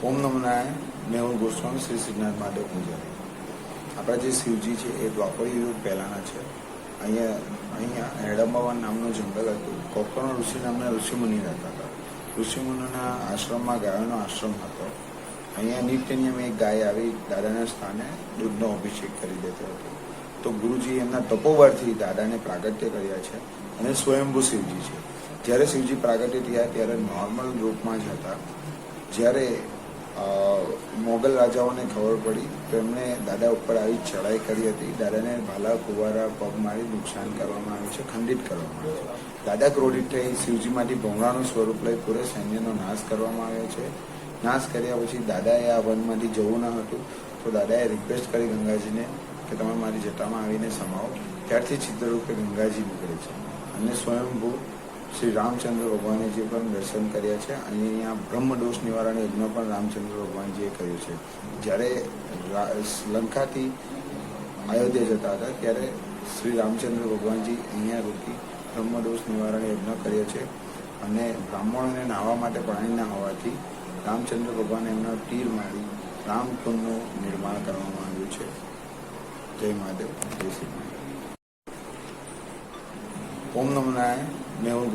ઓમ નમઃ નારાયણ. મેહુલ ગોસ્વામી, શ્રી શ્રીનાથ મહાદેવ પૂજારી. આપણા જે શિવજી છે એ દ્વાપર યુગ પહેલાંના છે. અહીંયા હેડમ્બાવન નામનું જંગલ હતું. કોકર્ણ ઋષિ નામના ઋષિમુનિ રહેતા હતા. ઋષિમુનિના આશ્રમમાં ગાયોનો આશ્રમ હતો. અહીંયા નિત્ય નિયમ એક ગાય આવી દાદાના સ્થાને દૂધનો અભિષેક કરી દેતો હતો. તો ગુરુજી એમના તપોબળથી દાદાને પ્રાગટ્ય કર્યા છે અને સ્વયંભૂ શિવજી છે. જ્યારે શિવજી પ્રાગટ્ય થયા ત્યારે નોર્મલ રૂપમાં જ હતા. જ્યારે મોગલ રાજાઓને ખબર પડી તો એમણે દાદા ઉપર આવી ચડાઈ કરી હતી. દાદાને ભાલા કુવારા પગ મારી નુકસાન કરવામાં આવ્યું છે, ખંડિત કરવામાં આવ્યું છે. દાદા ક્રોધિત થઈ શિવજીમાંથી ભોંગળાનું સ્વરૂપ લઈ પૂરે સૈન્યનો નાશ કરવામાં આવ્યો છે. નાશ કર્યા પછી દાદાએ આ વનમાંથી જવું ન હતું તો દાદાએ રિક્વેસ્ટ કરી ગંગાજીને કે તમે મારી જટામાં આવીને સમાવો. ત્યારથી ચિત્રરૂપે ગંગાજી નીકળે છે અને સ્વયંભૂ શ્રી રામચંદ્ર ભગવાનજી પણ દર્શન કર્યા છે. અહીંયા બ્રહ્મદોષ નિવારણ યજ્ઞ પણ રામચંદ્ર ભગવાનજીએ કર્યું છે. જ્યારે લંકાથી અયોધ્યા જતા હતા ત્યારે શ્રી રામચંદ્ર ભગવાનજી અહીંયા રોકી બ્રહ્મદોષ નિવારણ યજ્ઞ કર્યો છે. અને બ્રાહ્મણોને નાહવા માટે પાણી ના હોવાથી રામચંદ્ર ભગવાને એમનો તીર મારી રામકુંડનું નિર્માણ કરવામાં આવ્યું છે. જય મહાદેવ, જય શ્રી. ઓમ નમઃ નારાયણ. મેહુલ